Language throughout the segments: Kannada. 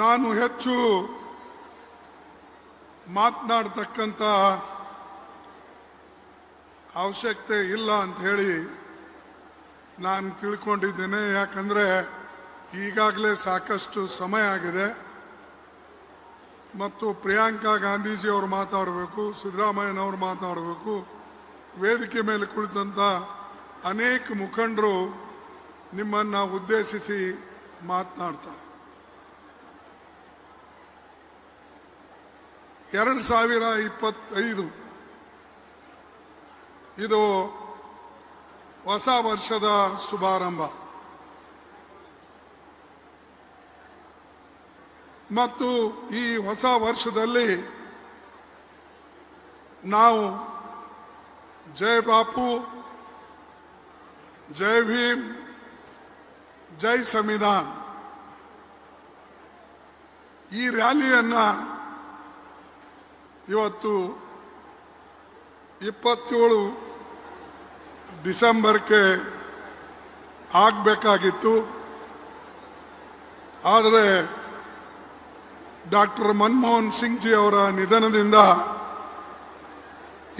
ನಾನು ಹೆಚ್ಚು ಮಾತನಾಡ್ತಕ್ಕಂಥ ಅವಶ್ಯಕತೆ ಇಲ್ಲ ಅಂತ ಹೇಳಿ ನಾನು ತಿಳ್ಕೊಂಡಿದ್ದೇನೆ. ಯಾಕಂದರೆ ಈಗಾಗಲೇ ಸಾಕಷ್ಟು ಸಮಯ ಆಗಿದೆ ಮತ್ತು ಪ್ರಿಯಾಂಕಾ ಗಾಂಧೀಜಿಯವರು ಮಾತಾಡಬೇಕು, ಸಿದ್ದರಾಮಯ್ಯನವರು ಮಾತಾಡಬೇಕು, ವೇದಿಕೆ ಮೇಲೆ ಕುಳಿತಂಥ ಅನೇಕ ಮುಖಂಡರು ನಿಮ್ಮನ್ನು ಉದ್ದೇಶಿಸಿ ಮಾತನಾಡ್ತಾರೆ. 2025 ಇದು ಹೊಸ ವರ್ಷದ ಶುಭಾರಂಭ ಮತ್ತು ಈ ಹೊಸ ವರ್ಷದಲ್ಲಿ ನಾವು ಜೈ ಬಾಪು, ಜೈ ಭೀಮ್, ಜೈ ಸಂವಿಧಾನ್ ಈ ರ್ಯಾಲಿಯನ್ನು ಇವತ್ತು 27 ಡಿಸೆಂಬರ್ಗೆ ಆಗಬೇಕಾಗಿತ್ತು. ಆದರೆ ಡಾಕ್ಟರ್ ಮನಮೋಹನ್ ಸಿಂಗ್ ಜಿ ಅವರ ನಿಧನದಿಂದ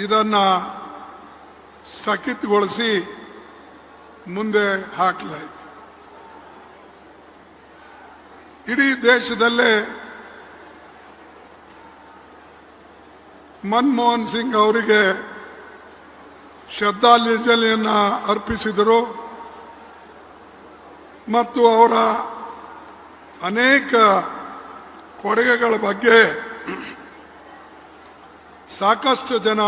ಇದನ್ನು ಸ್ಥಗಿತಗೊಳಿಸಿ ಮುಂದೆ ಹಾಕಲಾಯಿತು. ಇಡೀ ದೇಶದಲ್ಲೇ ಮನಮೋಹನ್ ಸಿಂಗ್ ಅವರಿಗೆ ಶ್ರದ್ಧಾಂಜಲಿಯನ್ನು ಅರ್ಪಿಸಿದರು ಮತ್ತು ಅವರ ಅನೇಕ ಕೊಡುಗೆಗಳ ಬಗ್ಗೆ ಸಾಕಷ್ಟು ಜನ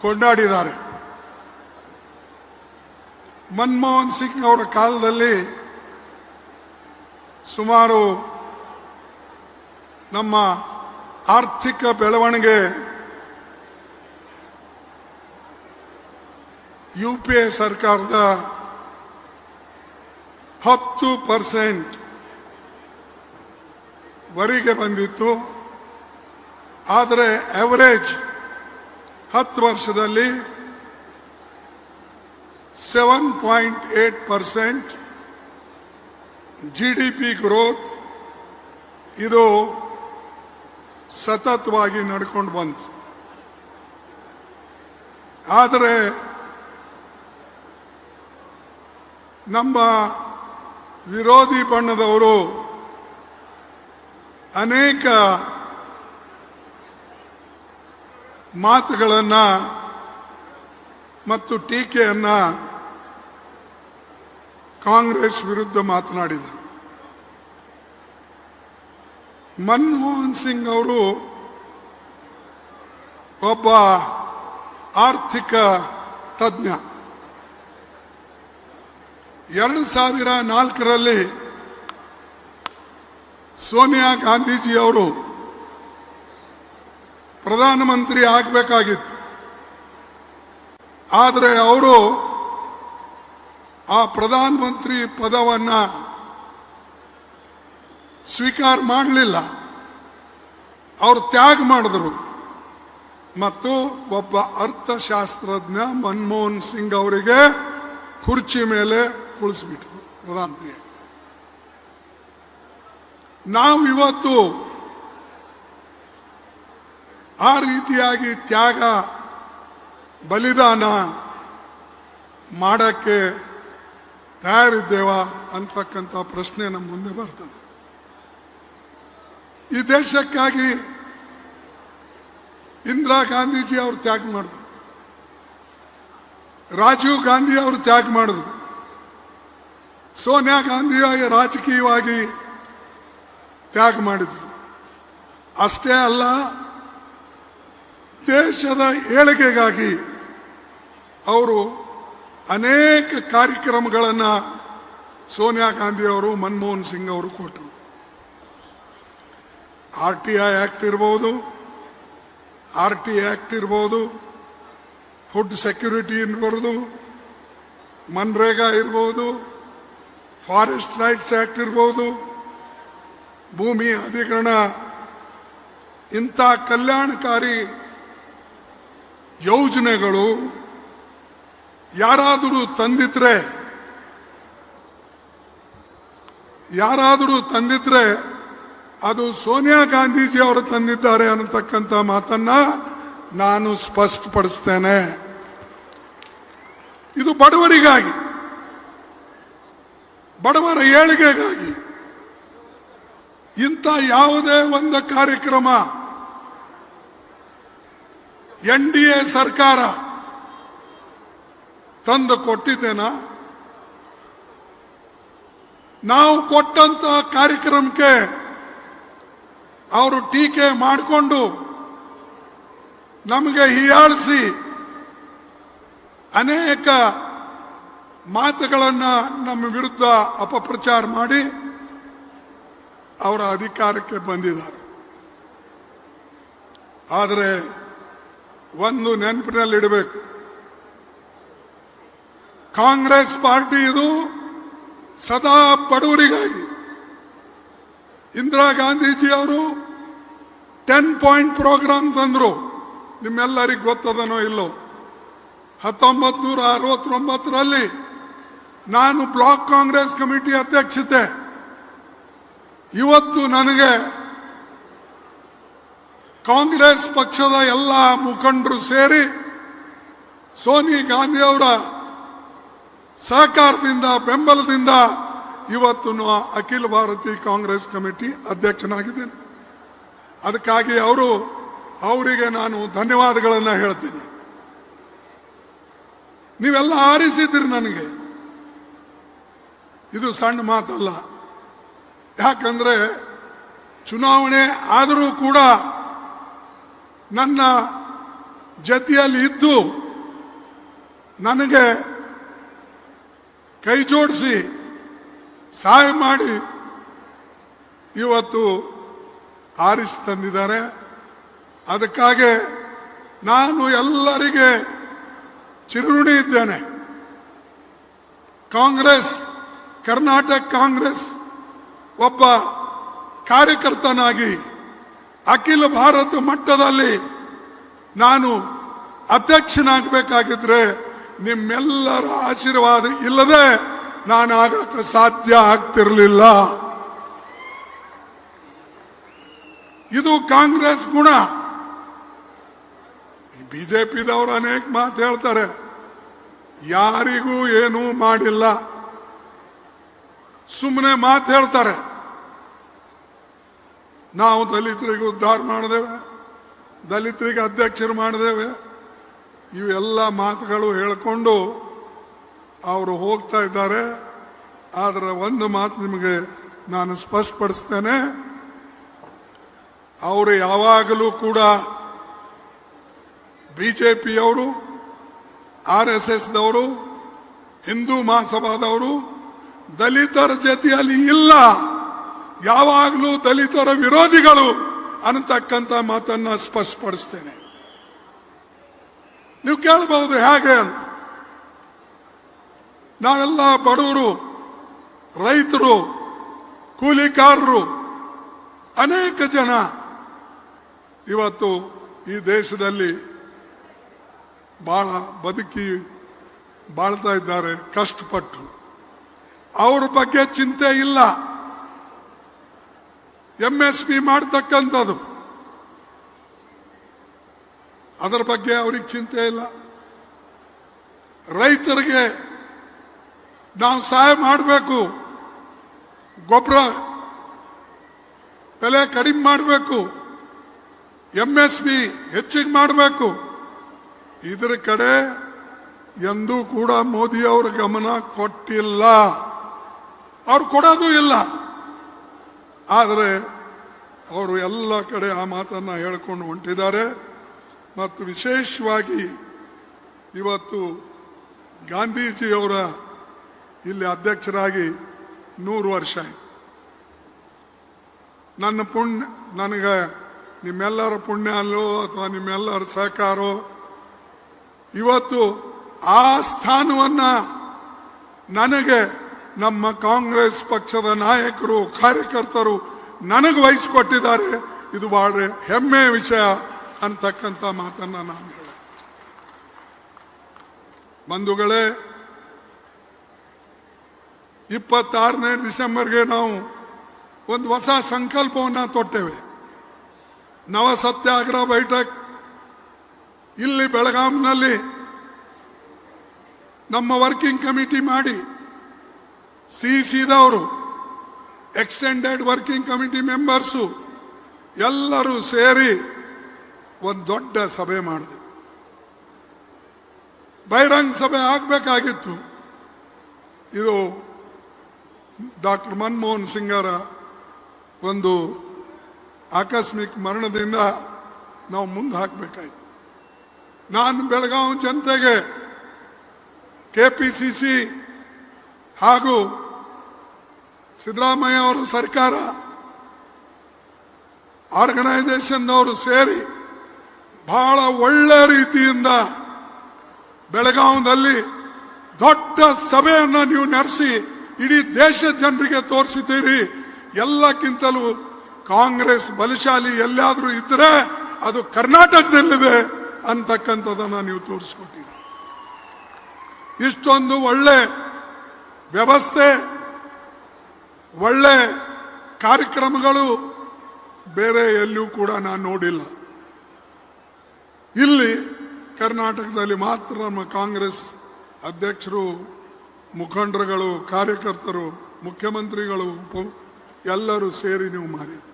ಕೊಂಡಾಡಿದ್ದಾರೆ. ಮನಮೋಹನ್ ಸಿಂಗ್ ಅವರ ಕಾಲದಲ್ಲಿ ಸುಮಾರು ನಮ್ಮ ಆರ್ಥಿಕ ಬೆಳವಣಿಗೆ UPA ಸರ್ಕಾರದ 10% ವರೆಗೆ ಬಂದಿತ್ತು. ಆದರೆ ಆವರೇಜ್ 10 ವರ್ಷದಲ್ಲಿ 7.8% GDP ಗ್ರೋತ್ ಇದು ಸತತವಾಗಿ ನಡ್ಕೊಂಡು ಬಂತು. ಆದರೆ ನಮ್ಮ ವಿರೋಧಿ ಬಣ್ಣದವರು ಅನೇಕ ಮಾತುಗಳನ್ನು ಮತ್ತು ಟೀಕೆಯನ್ನು ಕಾಂಗ್ರೆಸ್ ವಿರುದ್ಧ ಮಾತನಾಡಿದರು. ಮನಮೋಹನ್ ಸಿಂಗ್ ಅವರು ಒಬ್ಬ ಆರ್ಥಿಕ ತಜ್ಞ. 2004ರಲ್ಲಿ ಸೋನಿಯಾ ಗಾಂಧೀಜಿಯವರು ಪ್ರಧಾನಮಂತ್ರಿ ಆಗಬೇಕಾಗಿತ್ತು. ಆದರೆ ಅವರು ಆ ಪ್ರಧಾನಮಂತ್ರಿ ಪದವನ್ನು ಸ್ವೀಕಾರ ಮಾಡಲಿಲ್ಲ, ಅವರು ತ್ಯಾಗ ಮಾಡಿದರು ಮತ್ತು ಒಬ್ಬ ಅರ್ಥಶಾಸ್ತ್ರಜ್ಞ ಮನಮೋಹನ್ ಸಿಂಗ್ ಅವರಿಗೆ ಕುರ್ಚಿ ಮೇಲೆ ಕುಳಿಸ್ಬಿಟ್ರು ಪ್ರಧಾನಮಂತ್ರಿಯಾಗಿ. ನಾವು ಇವತ್ತು ಆ ರೀತಿಯಾಗಿ ತ್ಯಾಗ ಬಲಿದಾನ ಮಾಡಕ್ಕೆ ತಯಾರಿದ್ದೇವಾ ಅಂತಕ್ಕಂಥ ಪ್ರಶ್ನೆ ನಮ್ಮ ಮುಂದೆ ಬರ್ತದೆ. ಈ ದೇಶಕ್ಕಾಗಿ ಇಂದಿರಾ ಗಾಂಧೀಜಿ ಅವರು ತ್ಯಾಗ ಮಾಡಿದ್ರು, ರಾಜೀವ್ ಗಾಂಧಿ ಅವರು ತ್ಯಾಗ ಮಾಡಿದ್ರು, ಸೋನಿಯಾ ಗಾಂಧಿಯಾಗಿ ರಾಜಕೀಯವಾಗಿ ತ್ಯಾಗ ಮಾಡಿದ್ರು. ಅಷ್ಟೇ ಅಲ್ಲ, ದೇಶದ ಏಳಿಗೆಗಾಗಿ ಅವರು ಅನೇಕ ಕಾರ್ಯಕ್ರಮಗಳನ್ನು ಸೋನಿಯಾ ಗಾಂಧಿ ಅವರು ಮನಮೋಹನ್ ಸಿಂಗ್ ಅವರು ಕೊಟ್ಟರು. RTI ಆಕ್ಟ್ ಇರ್ಬೋದು, RT ಆಕ್ಟ್ ಇರ್ಬೋದು, ಫುಡ್ ಸೆಕ್ಯೂರಿಟಿ ಇರ್ಬೋದು, ಮನ್ರೇಗಾ ಇರ್ಬೋದು, ಫಾರೆಸ್ಟ್ ರೈಟ್ಸ್ ಆಕ್ಟ್ ಇರ್ಬೋದು, ಭೂಮಿ ಅಧಿಗ್ರಹಣ, ಇಂಥ ಕಲ್ಯಾಣಕಾರಿ ಯೋಜನೆಗಳು ಯಾರಾದರೂ ತಂದಿದ್ರೆ ಯಾರಾದರೂ ತಂದಿದ್ರೆ ಅದು ಸೋನಿಯಾ ಗಾಂಧೀಜಿ ಅವರು ತಂದಿದ್ದಾರೆ ಅನ್ನತಕ್ಕಂಥ ಮಾತನ್ನ ನಾನು ಸ್ಪಷ್ಟಪಡಿಸ್ತೇನೆ. ಇದು ಬಡವರಿಗಾಗಿ, ಬಡವರ ಏಳಿಗೆಗಾಗಿ ಇಂಥ ಯಾವುದೇ ಒಂದು ಕಾರ್ಯಕ್ರಮ NDA ಸರ್ಕಾರ ತಂದು ಕೊಟ್ಟಿದ್ದೇನಾ? ನಾವು ಕೊಟ್ಟಂತ ಕಾರ್ಯಕ್ರಮಕ್ಕೆ ಅವರು ಟೀಕೆ ಮಾಡಿಕೊಂಡು ನಮಗೆ ಹೀಯಾಳಿಸಿ ಅನೇಕ ಮಾತುಗಳನ್ನ ನಮ್ಮ ವಿರುದ್ಧ ಅಪಪ್ರಚಾರ ಮಾಡಿ ಅವರ ಅಧಿಕಾರಕ್ಕೆ ಬಂದಿದ್ದಾರೆ. ಆದರೆ ಒಂದು ನೆನಪಿನಲ್ಲಿಡಬೇಕು, ಕಾಂಗ್ರೆಸ್ ಪಾರ್ಟಿ ಇದು ಸದಾ ಬಡವರಿಗಾಗಿ. ಇಂದಿರಾ ಗಾಂಧೀಜಿ ಅವರು 10 ಪಾಯಿಂಟ್ ಪ್ರೋಗ್ರಾಮ್ ತಂದ್ರು. ನಿಮ್ಮೆಲ್ಲರಿಗೂ ಗೊತ್ತದನೋ ಇಲ್ಲೋ, 1969ರಲ್ಲಿ ನಾನು ಬ್ಲಾಕ್ ಕಾಂಗ್ರೆಸ್ ಕಮಿಟಿ ಅಧ್ಯಕ್ಷತೆ. ಇವತ್ತು ನನಗೆ ಕಾಂಗ್ರೆಸ್ ಪಕ್ಷದ ಎಲ್ಲ ಮುಖಂಡರು ಸೇರಿ ಸೋನಿಯಾ ಗಾಂಧಿ ಅವರ ಸಹಕಾರದಿಂದ, ಬೆಂಬಲದಿಂದ ಇವತ್ತು ಅಖಿಲ ಭಾರತೀಯ ಕಾಂಗ್ರೆಸ್ ಕಮಿಟಿ ಅಧ್ಯಕ್ಷನಾಗಿದ್ದೇನೆ. ಅದಕ್ಕಾಗಿ ಅವರಿಗೆ ನಾನು ಧನ್ಯವಾದಗಳನ್ನು ಹೇಳ್ತೀನಿ. ನೀವೆಲ್ಲ ಆರಿಸಿದ್ರಿ ನನಗೆ, ಇದು ಸಣ್ಣ ಮಾತಲ್ಲ. ಯಾಕಂದ್ರೆ ಚುನಾವಣೆ ಆದರೂ ಕೂಡ ನನ್ನ ಜೊತೆಯಲ್ಲಿ ಇದ್ದು ನನಗೆ ಕೈ ಜೋಡಿಸಿ ಸಹಾಯ ಮಾಡಿ ಇವತ್ತು ಆರಿಸಿ ತಂದಿದ್ದಾರೆ. ಅದಕ್ಕಾಗಿ ನಾನು ಎಲ್ಲರಿಗೆ ಚಿರಋಣಿ ಇದ್ದೇನೆ. ಕಾಂಗ್ರೆಸ್, ಕರ್ನಾಟಕ ಕಾಂಗ್ರೆಸ್ ಒಬ್ಬ ಕಾರ್ಯಕರ್ತನಾಗಿ ಅಖಿಲ ಭಾರತ ಮಟ್ಟದಲ್ಲಿ ನಾನು ಅಧ್ಯಕ್ಷನಾಗಬೇಕಾಗಿದ್ರೆ ನಿಮ್ಮೆಲ್ಲರ ಆಶೀರ್ವಾದ ಇಲ್ಲದೆ ನಾನು ಆಗಕ್ಕೆ ಸಾಧ್ಯ ಆಗ್ತಿರಲಿಲ್ಲ. ಇದು ಕಾಂಗ್ರೆಸ್ ಗುಣ. ಬಿಜೆಪಿದವರು ಅನೇಕ ಮಾತು ಹೇಳ್ತಾರೆ, ಯಾರಿಗೂ ಏನೂ ಮಾಡಿಲ್ಲ, ಸುಮ್ಮನೆ ಮಾತು ಹೇಳ್ತಾರೆ. ನಾವು ದಲಿತರಿಗೆ ಉದ್ಧಾರ ಮಾಡಿದೇವೆ, ದಲಿತರಿಗೆ ಅಧ್ಯಕ್ಷರು ಮಾಡಿದೇವೆ, ಇವೆಲ್ಲ ಮಾತುಗಳು ಹೇಳಿಕೊಂಡು ಅವರು ಹೋಗ್ತಾ ಇದ್ದಾರೆ. ಆದರೆ ಒಂದು ಮಾತು ನಿಮಗೆ ನಾನು ಸ್ಪಷ್ಟಪಡಿಸ್ತೇನೆ, ಅವರು ಯಾವಾಗಲೂ ಕೂಡ ಬಿಜೆಪಿಯವರು, RSSದವರು, ಹಿಂದೂ ಮಹಾಸಭಾದವರು ದಲಿತರ ಜೊತೆಯಲ್ಲಿ ಇಲ್ಲ, ಯಾವಾಗಲೂ ದಲಿತರ ವಿರೋಧಿಗಳು ಅನ್ನತಕ್ಕಂಥ ಮಾತನ್ನ ಸ್ಪಷ್ಟಪಡಿಸ್ತೇನೆ. ನೀವು ಕೇಳಬಹುದು ಹೇಗೆ ಅಂತ. ನಾವೆಲ್ಲ ಬಡವರು, ರೈತರು, ಕೂಲಿಕಾರರು, ಅನೇಕ ಜನ ಇವತ್ತು ಈ ದೇಶದಲ್ಲಿ ಬಹಳ ಬದುಕಿ ಬಾಳ್ತಾ ಇದ್ದಾರೆ ಕಷ್ಟಪಟ್ಟು. ಅವ್ರ ಬಗ್ಗೆ ಚಿಂತೆ ಇಲ್ಲ. MSP ಮಾಡ್ತಕ್ಕಂಥದ್ದು ಅದರ ಬಗ್ಗೆ ಅವ್ರಿಗೆ ಚಿಂತೆ ಇಲ್ಲ. ರೈತರಿಗೆ ನಾವು ಸಹಾಯ ಮಾಡಬೇಕು, ಗೊಬ್ಬರ ಬೆಲೆ ಕಡಿಮೆ ಮಾಡಬೇಕು, MSP ಹೆಚ್ಚಿಗೆ ಮಾಡಬೇಕು. ಇದರ ಕಡೆ ಎಂದೂ ಕೂಡ ಮೋದಿ ಅವರ ಗಮನ ಕೊಟ್ಟಿಲ್ಲ, ಅವ್ರು ಕೊಡೋದು ಇಲ್ಲ. ಆದರೆ ಅವರು ಎಲ್ಲ ಕಡೆ ಆ ಮಾತನ್ನ ಹೇಳಿಕೊಂಡು ಹೊಂಟಿದ್ದಾರೆ. ಮತ್ತು ವಿಶೇಷವಾಗಿ ಇವತ್ತು ಗಾಂಧೀಜಿಯವರ ಇಲ್ಲಿ ಅಧ್ಯಕ್ಷರಾಗಿ 100 ವರ್ಷ ಆಯಿತು. ನನ್ನ ಪುಣ್ಯ, ನನಗೆ ನಿಮ್ಮೆಲ್ಲರ ಪುಣ್ಯ ಅಲ್ಲೋ ಅಥವಾ ನಿಮ್ಮೆಲ್ಲರ ಸಹಕಾರೋ ಇವತ್ತು ಆ ಸ್ಥಾನವನ್ನ ನನಗೆ ನಮ್ಮ ಕಾಂಗ್ರೆಸ್ ಪಕ್ಷದ ನಾಯಕರು, ಕಾರ್ಯಕರ್ತರು ನನಗೆ ವಹಿಸಿಕೊಟ್ಟಿದ್ದಾರೆ. ಇದು ಬಹಳ ಹೆಮ್ಮೆಯ ವಿಷಯ ಅಂತಕ್ಕಂಥ ಮಾತನ್ನ ನಾನು ಹೇಳ. ಬಂಧುಗಳೇ, 26ನೇ ಡಿಸೆಂಬರ್ಗೆ ನಾವು ಒಂದು ಹೊಸ ಸಂಕಲ್ಪವನ್ನು ತೊಟ್ಟೆವೆ. ನವ ಸತ್ಯಾಗ್ರಹ ಬೈಠಕ್ ಇಲ್ಲಿ ಬೆಳಗಾಂನಲ್ಲಿ ನಮ್ಮ ವರ್ಕಿಂಗ್ ಕಮಿಟಿ ಮಾಡಿ ಸಿಸಿದವರು ಎಕ್ಸ್ಟೆಂಡೆಡ್ ವರ್ಕಿಂಗ್ ಕಮಿಟಿ ಮೆಂಬರ್ಸು ಎಲ್ಲರೂ ಸೇರಿ ಒಂದು ದೊಡ್ಡ ಸಭೆ ಮಾಡಿದೆ. ಬಹಿರಂಗ ಸಭೆ ಆಗಬೇಕಾಗಿತ್ತು. ಇದು ಡಾಕ್ಟರ್ ಮನಮೋಹನ್ ಸಿಂಗರ ಒಂದು ಆಕಸ್ಮಿಕ ಮರಣದಿಂದ ನಾವು ಮುಂದೆ ಹಾಕಬೇಕಾಯಿತು. ನಾನು ಬೆಳಗಾವಿ ಜನತೆಗೆ ಕೆಪಿಸಿಸಿ ಹಾಗೂ ಸಿದ್ದರಾಮಯ್ಯ ಅವರ ಸರ್ಕಾರ ಆರ್ಗನೈಸೇಷನ್ನವರು ಸೇರಿ ಬಹಳ ಒಳ್ಳೆ ರೀತಿಯಿಂದ ಬೆಳಗಾವಿಯಲ್ಲಿ ದೊಡ್ಡ ಸಭೆಯನ್ನು ನೀವು ನಡೆಸಿ ಇಡೀ ದೇಶದ ಜನರಿಗೆ ತೋರಿಸಿದ್ದೀರಿ. ಎಲ್ಲಕ್ಕಿಂತಲೂ ಕಾಂಗ್ರೆಸ್ ಬಲಶಾಲಿ ಎಲ್ಲಾದರೂ ಇದ್ರೆ ಅದು ಕರ್ನಾಟಕದಲ್ಲಿದೆ ಅಂತಕ್ಕಂಥದ್ದನ್ನು ನೀವು ತೋರಿಸ್ಕೊಟ್ಟಿರಿ. ಇಷ್ಟೊಂದು ಒಳ್ಳೆ ವ್ಯವಸ್ಥೆ, ಒಳ್ಳೆ ಕಾರ್ಯಕ್ರಮಗಳು ಬೇರೆ ಎಲ್ಲೂ ಕೂಡ ನಾನು ನೋಡಿಲ್ಲ. ಇಲ್ಲಿ ಕರ್ನಾಟಕದಲ್ಲಿ ಮಾತ್ರ ನಮ್ಮ ಕಾಂಗ್ರೆಸ್ ಅಧ್ಯಕ್ಷರು, ಮುಖಂಡರುಗಳು, ಕಾರ್ಯಕರ್ತರು, ಮುಖ್ಯಮಂತ್ರಿಗಳು ಎಲ್ಲರೂ ಸೇರಿ ನೀವು ಮಾಡಿದ್ದು.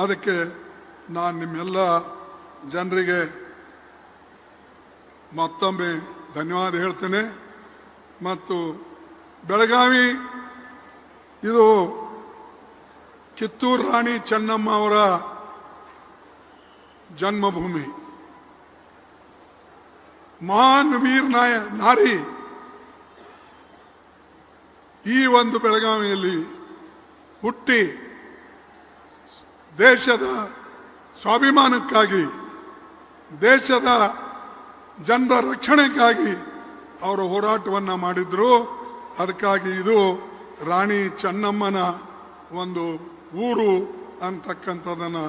ಅದಕ್ಕೆ ನಾನು ನಿಮ್ಮೆಲ್ಲ ಜನರಿಗೆ ಮತ್ತೊಮ್ಮೆ ಧನ್ಯವಾದ ಹೇಳ್ತೇನೆ. ಮತ್ತು ಬೆಳಗಾವಿ ಇದು ಕಿತ್ತೂರು ರಾಣಿ ಚೆನ್ನಮ್ಮ ಅವರ ಜನ್ಮಭೂಮಿ. ಮಹಾನ್ ವೀರ್ ನಾರಿ ಈ ಒಂದು ಬೆಳಗಾವಿಯಲ್ಲಿ ಹುಟ್ಟಿ ದೇಶದ ಸ್ವಾಭಿಮಾನಕ್ಕಾಗಿ, ದೇಶದ ಜನರ ರಕ್ಷಣೆಗಾಗಿ ಅವರು ಹೋರಾಟವನ್ನು ಮಾಡಿದ್ರು. ಅದಕ್ಕಾಗಿ ಇದು ರಾಣಿ ಚೆನ್ನಮ್ಮನ ಒಂದು ಊರು ಅಂತಕ್ಕಂಥದ್ದನ್ನು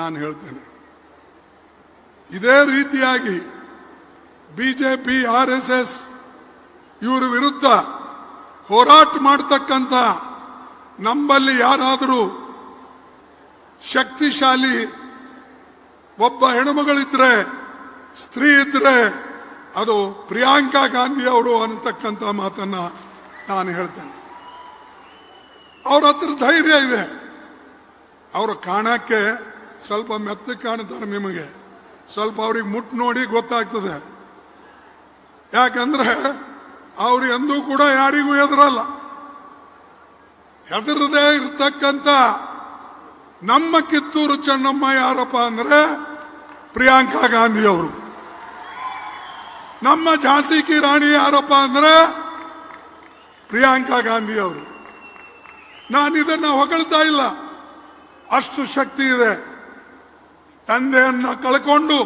ನಾನು ಹೇಳ್ತೇನೆ. ಇದೇ ರೀತಿಯಾಗಿ ಬಿಜೆಪಿ, RSS ಇವರ ವಿರುದ್ಧ ಹೋರಾಟ ಮಾಡತಕ್ಕಂಥ ನಮ್ಮಲ್ಲಿ ಯಾರಾದರೂ ಶಕ್ತಿಶಾಲಿ ಒಬ್ಬ ಹೆಣ್ಣುಮಗಳಿದ್ರೆ, ಸ್ತ್ರೀ ಇದ್ರೆ ಅದು ಪ್ರಿಯಾಂಕಾ ಗಾಂಧಿ ಅವರು ಅನ್ನತಕ್ಕಂಥ ಮಾತನ್ನ ನಾನು ಹೇಳ್ತೇನೆ. ಅವ್ರ ಹತ್ರ ಧೈರ್ಯ ಇದೆ. ಅವರು ಕಾಣಕ್ಕೆ ಸ್ವಲ್ಪ ಮೆತ್ತಗೆ ಕಾಣ್ತಾರೆ, ನಿಮಗೆ ಸ್ವಲ್ಪ ಅವ್ರಿಗೆ ಮುಟ್ಟು ನೋಡಿ ಗೊತ್ತಾಗ್ತದೆ. ಯಾಕಂದ್ರೆ ಅವ್ರು ಎಂದೂ ಕೂಡ ಯಾರಿಗೂ ಹೆದರಲ್ಲ. ಹೆದರದೇ ಇರ್ತಕ್ಕಂಥ ನಮ್ಮ ಕಿತ್ತೂರು ಚೆನ್ನಮ್ಮ ಯಾರಪ್ಪ ಅಂದ್ರೆ ಪ್ರಿಯಾಂಕಾ ಗಾಂಧಿ ಅವರು. ನಮ್ಮ ಝಾನ್ಸಿ ಕಿ ರಾಣಿ ಯಾರಪ್ಪ ಅಂದ್ರೆ ಪ್ರಿಯಾಂಕಾ ಗಾಂಧಿ ಅವರು. ನಾನು ಇದನ್ನ ಹೊಗಳ್ತಾ ಇಲ್ಲ, ಅಷ್ಟು ಶಕ್ತಿ ಇದೆ. ತಂದೆಯನ್ನ ಕಳ್ಕೊಂಡು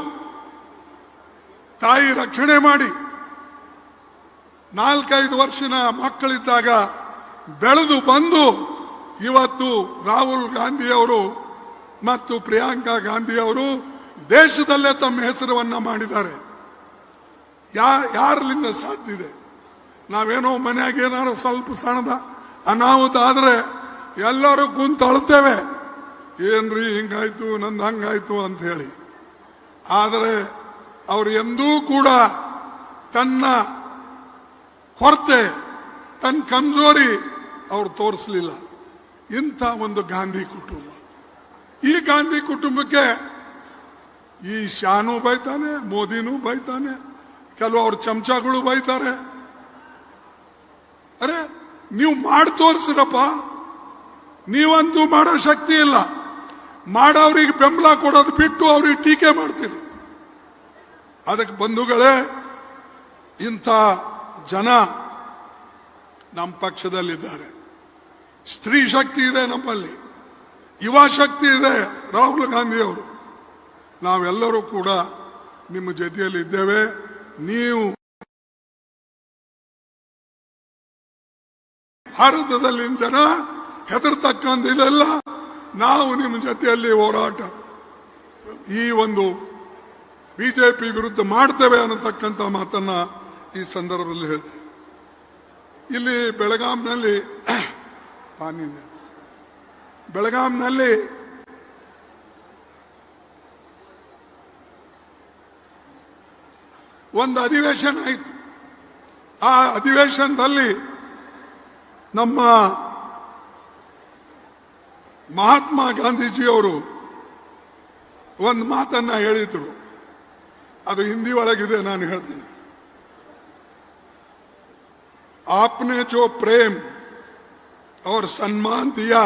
ತಾಯಿ ರಕ್ಷಣೆ ಮಾಡಿ 4-5 ವರ್ಷದ ಮಕ್ಕಳಿದ್ದಾಗ ಬೆಳೆದು ಬಂದು ಇವತ್ತು ರಾಹುಲ್ ಗಾಂಧಿ ಅವರು ಮತ್ತು ಪ್ರಿಯಾಂಕಾ ಗಾಂಧಿ ಅವರು ದೇಶದಲ್ಲೇ ತಮ್ಮ ಹೆಸರನ್ನ ಮಾಡಿದ್ದಾರೆ. ಯಾರಲಿಂದ ಸಾಧ್ಯ ಇದೆ? ನಾವೇನೋ ಮನೆಯಾಗ ಏನಾರು ಸ್ವಲ್ಪ ಸಣ್ಣದ ಅನಾಹುತ ಆದ್ರೆ ಎಲ್ಲರೂ ಕುಂತು ಅಳ್ತೇವೆ, ಏನ್ರಿ ಹಿಂಗಾಯ್ತು, ನಂದು ಹಂಗಾಯ್ತು ಅಂತ ಹೇಳಿ. ಆದರೆ ಅವರು ಎಂದೂ ಕೂಡ ತನ್ನ ಕೊರತೆ, ತನ್ನ ಕಮ್ಜೋರಿ ಅವ್ರು ತೋರಿಸಲಿಲ್ಲ. ಇಂಥ ಒಂದು ಗಾಂಧಿ ಕುಟುಂಬ. ಈ ಗಾಂಧಿ ಕುಟುಂಬಕ್ಕೆ ಈ ಶಾನು ಬೈತಾನೆ, ಮೋದಿನೂ ಬೈತಾನೆ, ಕೆಲವು ಅವ್ರ ಚಮಚಗಳು ಬೈತಾರೆ. ಅರೆ ನೀವು ಮಾಡಿ ತೋರಿಸಿರಪ್ಪ, ನೀವಂತೂ ಮಾಡೋ ಶಕ್ತಿ ಇಲ್ಲ. ಮಾಡೋರಿಗೆ ಬೆಂಬಲ ಕೊಡೋದು ಬಿಟ್ಟು ಅವ್ರಿಗೆ ಟೀಕೆ ಮಾಡ್ತೀರಿ. ಅದಕ್ಕೆ ಬಂಧುಗಳೇ, ಇಂಥ ಜನ ನಮ್ಮ ಪಕ್ಷದಲ್ಲಿದ್ದಾರೆ. ಸ್ತ್ರೀ ಶಕ್ತಿ ಇದೆ ನಮ್ಮಲ್ಲಿ, ಯುವ ಶಕ್ತಿ ಇದೆ. ರಾಹುಲ್ ಗಾಂಧಿ ಅವರು, ನಾವೆಲ್ಲರೂ ಕೂಡ ನಿಮ್ಮ ಜೊತೆಯಲ್ಲಿ ಇದ್ದೇವೆ. ನೀವು ಭಾರತದಲ್ಲಿನ ಜನ ಹೆದರ್ತಕ್ಕಂಥದ್ದೆಲ್ಲ ನಾವು ನಿಮ್ಮ ಜೊತೆಯಲ್ಲಿ ಹೋರಾಟ ಈ ಒಂದು ಬಿಜೆಪಿ ವಿರುದ್ಧ ಮಾಡ್ತೇವೆ ಅನ್ನತಕ್ಕಂಥ ಮಾತನ್ನ ಈ ಸಂದರ್ಭದಲ್ಲಿ ಹೇಳ್ತೇವೆ. ಇಲ್ಲಿ ಬೆಳಗಾಂನಲ್ಲಿ ಒಂದು ಅಧಿವೇಶನ ಆಯಿತು. ಆ ಅಧಿವೇಶನದಲ್ಲಿ ನಮ್ಮ ಮಹಾತ್ಮ ಗಾಂಧೀಜಿಯವರು ಒಂದು ಮಾತನ್ನ ಹೇಳಿದ್ರು. ಅದು ಹಿಂದಿ ಒಳಗಿದೆ, ನಾನು ಹೇಳ್ತೀನಿ. आपने जो प्रेम और सम्मान दिया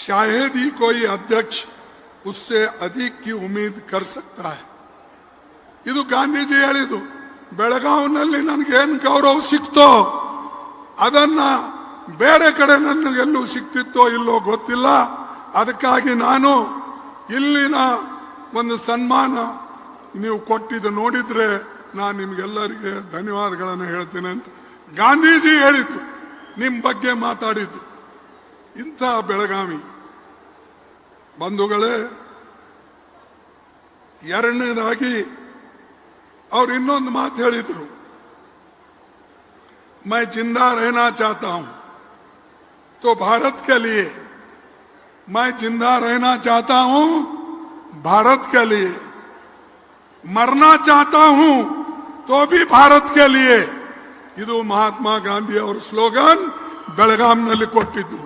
शायद ही कोई अध्यक्ष उससे अधिक की उम्मीद कर सकता है. ಇದು ಗಾಂಧೀಜಿ ಹೇಳಿದ್ದು. ಬೆಳಗಾವಿನಲ್ಲಿ ನನಗೇನು ಗೌರವ ಸಿಕ್ತೋ ಅದನ್ನ ಬೇರೆ ಕಡೆ ನನಗೆಲ್ಲೂ ಸಿಕ್ತಿತ್ತೋ ಇಲ್ಲೋ ಗೊತ್ತಿಲ್ಲ. ಅದಕ್ಕಾಗಿ ನಾನು ಇಲ್ಲಿನ ಒಂದು ಸನ್ಮಾನ ನೀವು ಕೊಟ್ಟಿದ್ದು ನೋಡಿದ್ರೆ ನಾನು ನಿಮ್ಗೆಲ್ಲರಿಗೆ ಧನ್ಯವಾದಗಳನ್ನು ಹೇಳ್ತೇನೆ ಅಂತ ಗಾಂಧೀಜಿ ಹೇಳಿದ್ದು, ನಿಮ್ಮ ಬಗ್ಗೆ ಮಾತಾಡಿದ್ದು. ಇಂಥ ಬೆಳಗಾವಿ ಬಂಧುಗಳೇ, ಎರಡನೇದಾಗಿ ಅವ್ರು ಇನ್ನೊಂದು ಮಾತು ಹೇಳಿದ್ರು. मैं जिंदा रहना चाहता हूं तो भारत के लिए, मैं जिंदा रहना चाहता हूं भारत के लिए, मरना चाहता हूं तो भी भारत के लिए. ಇದು ಮಹಾತ್ಮ ಗಾಂಧಿ ಅವರ ಸ್ಲೋಗನ್. ಬೆಳಗಾಂನಲ್ಲಿ ಕೊಟ್ಟಿದ್ದು.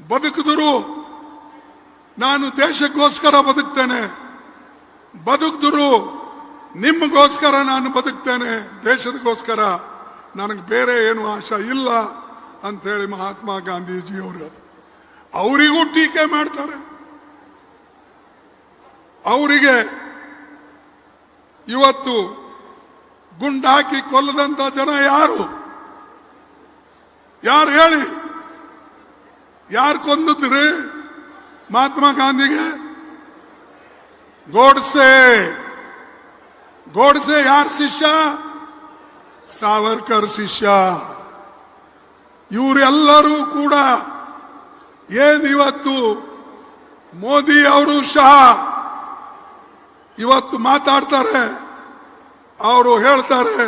ಬದುಕಿದ್ರು ನಾನು ದೇಶಕ್ಕೋಸ್ಕರ ಬದುಕ್ತೇನೆ, ಬದುಕಿದ್ರು ನಿಮಗೋಸ್ಕರ ನಾನು ಬದುಕ್ತೇನೆ, ದೇಶದಗೋಸ್ಕರ, ನನಗೆ ಬೇರೆ ಏನು ಆಶಾ ಇಲ್ಲ ಅಂತ ಹೇಳಿ ಮಹಾತ್ಮ ಗಾಂಧೀಜಿಯವರು ಅದು ಅವರಿಗೂ ಟೀಕೆ ಮಾಡ್ತಾರೆ. ಅವರಿಗೆ ಇವತ್ತು ಗುಂಡಾಕಿ ಕೊಲ್ಲದಂತ ಜನ ಯಾರು ಹೇಳಿ? ಯಾರು ಕೊಂದಿದ್ರಿ ಮಹಾತ್ಮ ಗಾಂಧಿಗೆ? ಗೋಡ್ಸೆ ಯಾರ ಶಿಷ್ಯ? ಸಾವರ್ಕರ್ ಶಿಷ್ಯ. ಇವರೆಲ್ಲರೂ ಕೂಡ ಏನಿವತ್ತು ಮೋದಿ ಅವರು ಸಹ ಇವತ್ತು ಮಾತಾಡ್ತಾರೆ, ಅವರು ಹೇಳ್ತಾರೆ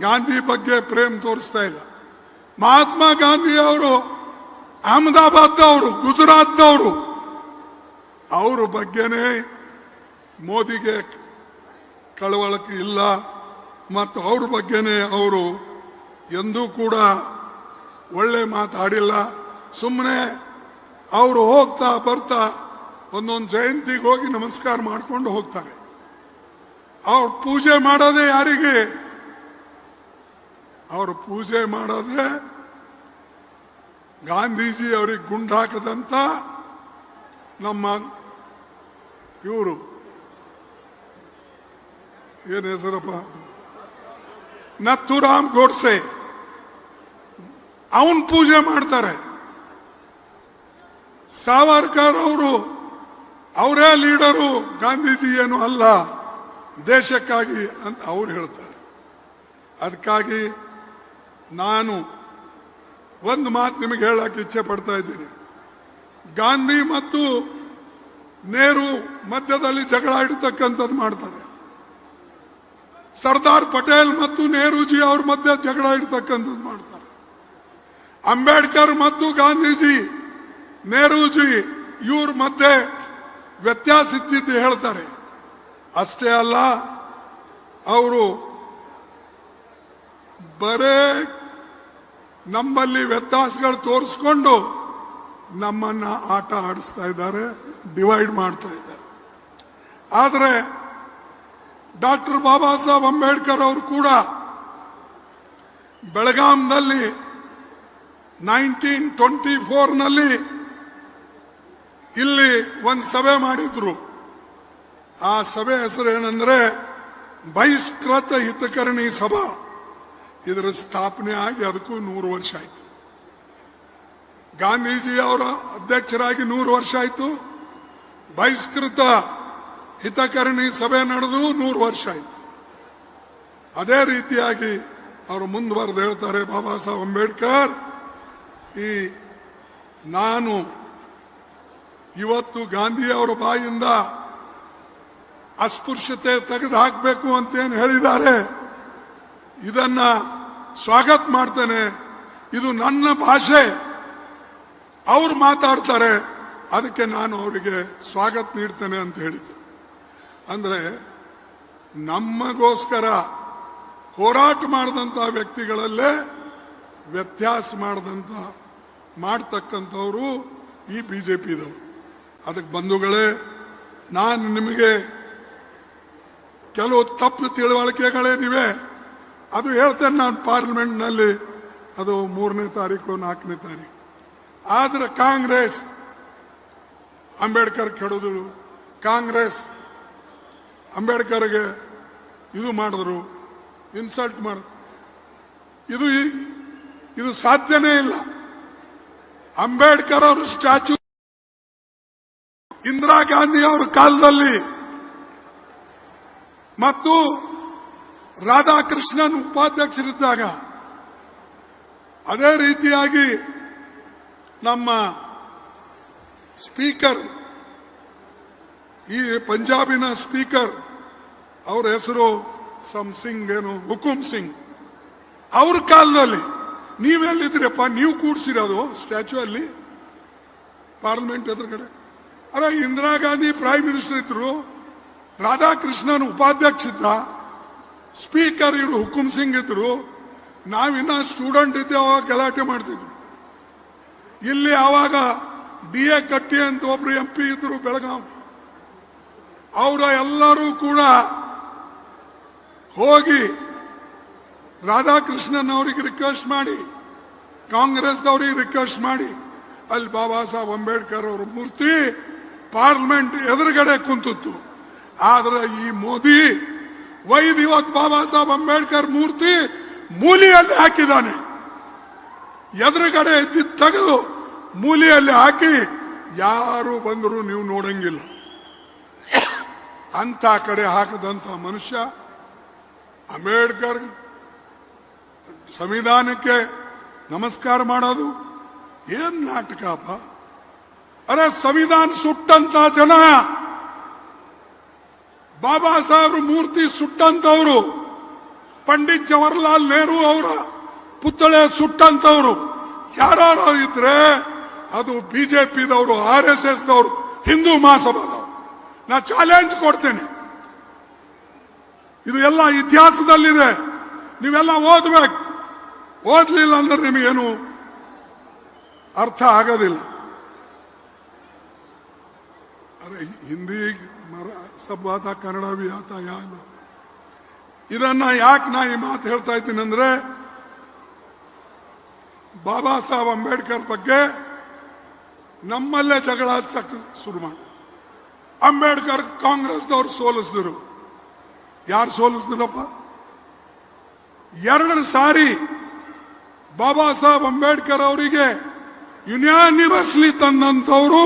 ಗಾಂಧಿ ಬಗ್ಗೆ ಪ್ರೇಮ್ ತೋರಿಸ್ತಾ ಇಲ್ಲ. ಮಹಾತ್ಮ ಗಾಂಧಿ ಅವರು ಅಹಮದಾಬಾದ್ದವರು, ಗುಜರಾತ್ದವರು, ಅವರ ಬಗ್ಗೆನೇ ಮೋದಿಗೆ ಕಳವಳಕೆ ಇಲ್ಲ. ಮತ್ತು ಅವ್ರ ಬಗ್ಗೆನೇ ಅವರು ಎಂದೂ ಕೂಡ ಒಳ್ಳೆ ಮಾತಾಡಿಲ್ಲ. ಸುಮ್ಮನೆ ಅವರು ಹೋಗ್ತಾ ಬರ್ತಾ ಒಂದೊಂದು ಜಯಂತಿಗೆ ಹೋಗಿ ನಮಸ್ಕಾರ ಮಾಡ್ಕೊಂಡು ಹೋಗ್ತಾರೆ. ಅವ್ರು ಪೂಜೆ ಮಾಡೋದೇ ಯಾರಿಗೆ? ಅವರು ಪೂಜೆ ಮಾಡೋದೇ ಗಾಂಧೀಜಿ ಅವರಿಗೆ ಗುಂಡಾಕದಂತ ನಮ್ಮ ಇವರು ಏನ್ ಹೆಸರಪ್ಪ, ನಥುರಾಮ್ ಗೋಡ್ಸೆ, ಅವನ್ ಪೂಜೆ ಮಾಡ್ತಾರೆ. ಸಾವರ್ಕರ್ ಅವರು ಅವರೇ ಲೀಡರು, ಗಾಂಧೀಜಿ ಏನು ಅಲ್ಲ, ದೇಶಕ್ಕಾಗಿ ಅಂತ ಅವ್ರು ಹೇಳ್ತಾರೆ. ಅದಕ್ಕಾಗಿ ನಾನು ಒಂದು ಮಾತು ನಿಮಗೆ ಹೇಳಕ್ಕೆ ಇಚ್ಛೆ ಪಡ್ತಾ ಇದ್ದೀನಿ. ಗಾಂಧಿ ಮತ್ತು ನೆಹರು ಮಧ್ಯದಲ್ಲಿ ಜಗಳ ಇಡತಕ್ಕಂಥದ್ದು ಮಾಡ್ತಾರೆ. ಸರ್ದಾರ್ ಪಟೇಲ್ ಮತ್ತು ನೆಹರೂಜಿ ಅವ್ರ ಮಧ್ಯೆ ಜಗಳ ಇಡತಕ್ಕಂಥದ್ದು ಮಾಡ್ತಾರೆ. ಅಂಬೇಡ್ಕರ್ ಮತ್ತು ಗಾಂಧೀಜಿ, ನೆಹರೂಜಿ ಇವ್ರ ಮಧ್ಯೆ ವ್ಯತ್ಯಾಸ ಇದ್ದಿದ್ದು ಹೇಳ್ತಾರೆ. ಅಷ್ಟೇ ಅಲ್ಲ, ಅವರು ಬರೇ ನಮ್ಮಲ್ಲಿ ವ್ಯತ್ಯಾಸಗಳು ತೋರಿಸ್ಕೊಂಡು ನಮ್ಮನ್ನ ಆಟ ಆಡಿಸ್ತಾ ಇದ್ದಾರೆ, ಡಿವೈಡ್ ಮಾಡ್ತಾ ಇದ್ದಾರೆ. ಆದರೆ ಡಾಕ್ಟರ್ ಬಾಬಾ ಸಾಹೇಬ್ ಅಂಬೇಡ್ಕರ್ ಅವರು ಕೂಡ ಬೆಳಗಾಂನಲ್ಲಿ 1924ನಲ್ಲಿ ಇಲ್ಲಿ ಒಂದು ಸಭೆ ಮಾಡಿದ್ರು. ಆ ಸಭೆ ಹೆಸರು ಏನಂದ್ರೆ ಬಹಿಷ್ಕೃತ ಹಿತಕರಣಿ ಸಭಾ. ಇದರ ಸ್ಥಾಪನೆ ಆಗಿ ಅದಕ್ಕೂ 100 ವರ್ಷ ಆಯ್ತು. ಗಾಂಧೀಜಿ ಅವರ ಅಧ್ಯಕ್ಷರಾಗಿ 100 ವರ್ಷ ಆಯ್ತು. ಬಹಿಷ್ಕೃತ ಹಿತಕರಣಿ ಸಭೆ ನಡೆದು 100 ವರ್ಷ ಆಯ್ತು. ಅದೇ ರೀತಿಯಾಗಿ ಅವರು ಮುಂದುವರೆದು ಹೇಳ್ತಾರೆ ಬಾಬಾ ಸಾಹೇಬ್ ಅಂಬೇಡ್ಕರ್, ನಾನು ಇವತ್ತು ಗಾಂಧಿ ಅವರ ಬಾಯಿಂದ ಅಸ್ಪೃಶ್ಯತೆ ತೆಗೆದು ಹಾಕಬೇಕು ಅಂತೇನು ಹೇಳಿದ್ದಾರೆ, ಇದನ್ನ ಸ್ವಾಗತ ಮಾಡ್ತೇನೆ. ಇದು ನನ್ನ ಭಾಷೆ, ಅವ್ರು ಮಾತಾಡ್ತಾರೆ, ಅದಕ್ಕೆ ನಾನು ಅವರಿಗೆ ಸ್ವಾಗತ ನೀಡ್ತೇನೆ ಅಂತ ಹೇಳಿದ್ದೆ. ಅಂದ್ರೆ ನಮಗೋಸ್ಕರ ಹೋರಾಟ ಮಾಡಿದಂಥ ವ್ಯಕ್ತಿಗಳಲ್ಲೇ ವ್ಯತ್ಯಾಸ ಮಾಡ್ತಕ್ಕಂಥವ್ರು ಈ ಬಿಜೆಪಿದವರು. ಅದಕ್ಕೆ ಬಂಧುಗಳೇ, ನಾನು ನಿಮಗೆ ಕೆಲವು ತಪ್ಪು ತಿಳುವಳಿಕೆಗಳೇನಿವೆ ಅದು ಹೇಳ್ತೇನೆ ನಾನು ಪಾರ್ಲಿಮೆಂಟ್ನಲ್ಲಿ, ಅದು 3ನೇ ತಾರೀಕು 4ನೇ ತಾರೀಕು. ಆದ್ರೆ ಕಾಂಗ್ರೆಸ್ ಅಂಬೇಡ್ಕರ್ ಕೆಡೋದು, ಕಾಂಗ್ರೆಸ್ ಅಂಬೇಡ್ಕರ್ಗೆ ಇದು ಮಾಡಿದ್ರು, ಇನ್ಸಲ್ಟ್ ಮಾಡಿದ್ರು. ಇದು ಸಾಧ್ಯನೇ ಇಲ್ಲ. ಅಂಬೇಡ್ಕರ್ ಅವರು ಸ್ಟ್ಯಾಚ್ಯೂ ಇಂದಿರಾ ಗಾಂಧಿ ಅವರ ಕಾಲದಲ್ಲಿ ಮತ್ತು ರಾಧಾಕೃಷ್ಣನ್ ಉಪಾಧ್ಯಕ್ಷರಿದ್ದಾಗ, ಅದೇ ರೀತಿಯಾಗಿ ನಮ್ಮ ಸ್ಪೀಕರ್, ಈ ಪಂಜಾಬಿನ ಸ್ಪೀಕರ್, ಅವರ ಹೆಸರು ಸಿಂಗ್ ಏನು, ಹುಕುಂ ಸಿಂಗ್, ಅವ್ರ ಕಾಲದಲ್ಲಿ ನೀವೆಲ್ಲಿದ್ರಪ್ಪ? ನೀವು ಕೂಡಿಸಿರೋದು ಸ್ಟ್ಯಾಚ್ಯೂ ಅಲ್ಲಿ ಪಾರ್ಲಿಮೆಂಟ್ ಎದುರುಗಡೆ. ಅಲ್ಲ, ಇಂದಿರಾ ಗಾಂಧಿ ಪ್ರೈಮ್ ಮಿನಿಸ್ಟರ್ ಇದ್ರು, ರಾಧಾಕೃಷ್ಣನ್ ಉಪಾಧ್ಯಕ್ಷ ಇದ್ದ, ಸ್ಪೀಕರ್ ಇವರು ಹುಕುಂ ಸಿಂಗ್ ಇದ್ರು. ನಾವಿನ್ನ ಸ್ಟೂಡೆಂಟ್ ಇದ್ದೆ, ಅವಾಗ ಗಲಾಟೆ ಮಾಡ್ತಿದ್ರು. ಇಲ್ಲಿ ಆವಾಗ DA ಕಟ್ಟಿ ಅಂತ ಒಬ್ರು MP ಇದ್ರು ಬೆಳಗಾಂ. ಅವರ ಎಲ್ಲರೂ ಕೂಡ ಹೋಗಿ ರಾಧಾಕೃಷ್ಣನ್ ಅವರಿಗೆ ರಿಕ್ವೆಸ್ಟ್ ಮಾಡಿ, ಕಾಂಗ್ರೆಸ್ದವರಿಗೆ ರಿಕ್ವೆಸ್ಟ್ ಮಾಡಿ, ಅಲ್ಲಿ ಬಾಬಾ ಸಾಹೇಬ್ ಅಂಬೇಡ್ಕರ್ ಅವರ ಮೂರ್ತಿ ಪಾರ್ಲಿಮೆಂಟ್ ಎದುರುಗಡೆ ಕುಂತಿತ್ತು. ಆದ್ರೆ ಈ ಮೋದಿ ವೈದ್ ಇವತ್ತು ಬಾಬಾ ಸಾಹೇಬ್ ಅಂಬೇಡ್ಕರ್ ಮೂರ್ತಿ ಮೂಲೆಯಲ್ಲಿ ಹಾಕಿದ್ದಾನೆ. ಎದುರುಗಡೆ ತೆಗೆದು ಮೂಲೆಯಲ್ಲಿ ಹಾಕಿ ಯಾರು ಬಂದರೂ ನೀವು ನೋಡಂಗಿಲ್ಲ. ಅಂತ ಕಡೆ ಹಾಕದಂತ ಮನುಷ್ಯ ಅಂಬೇಡ್ಕರ್ ಸಂವಿಧಾನಕ್ಕೆ ನಮಸ್ಕಾರ ಮಾಡೋದು ಏನ್ ನಾಟಕಪ್ಪ? ಅರೆ, ಸಂವಿಧಾನ ಸುಟ್ಟಂತ ಜನ, ಬಾಬಾ ಸಾಹೇಬ್ರ ಮೂರ್ತಿ ಸುಟ್ಟಂತವ್ರು, ಪಂಡಿತ್ ಜವಾಹರ್ಲಾಲ್ ನೆಹರು ಅವರ ಪುತ್ಥಳಿ ಸುಟ್ಟಂತವ್ರು ಯಾರು ಇದ್ರೆ ಅದು ಬಿಜೆಪಿದವರು, RSS ದವರು, ಹಿಂದೂ ಮಹಾಸಭಾದವರು. ನಾ ಚಾಲೆಂಜ್ ಕೊಡ್ತೇನೆ. ಇದು ಎಲ್ಲ ಇತಿಹಾಸದಲ್ಲಿದೆ, ನೀವೆಲ್ಲ ಓದ್ಬೇಕು. ಓದ್ಲಿಲ್ಲ ಅಂದ್ರೆ ನಿಮಗೇನು ಅರ್ಥ ಆಗೋದಿಲ್ಲ. ಅರೆ, ಹಿಂದಿ ಸಬ್ ಆತ, ಕನ್ನಡ ಬಿ ಆತ, ಯಾರು ಇದನ್ನ ಯಾಕೆ ನಾ ಈ ಮಾತು ಹೇಳ್ತಾ ಇದ್ದೀನಿ ಅಂದ್ರೆ, ಬಾಬಾ ಸಾಹೇಬ್ ಅಂಬೇಡ್ಕರ್ ಬಗ್ಗೆ ನಮ್ಮಲ್ಲೇ ಜಗಳ ಶುರು ಮಾಡಿ. ಅಂಬೇಡ್ಕರ್ ಕಾಂಗ್ರೆಸ್ದವ್ರು ಸೋಲಿಸಿದ್ರು. ಯಾರು ಸೋಲಿಸಿದ್ರಪ್ಪ? 2 ಸಾರಿ ಬಾಬಾ ಸಾಹೇಬ್ ಅಂಬೇಡ್ಕರ್ ಅವರಿಗೆ ಯುನಾನಿಮಸ್ಲಿ ತಂದಂತವರು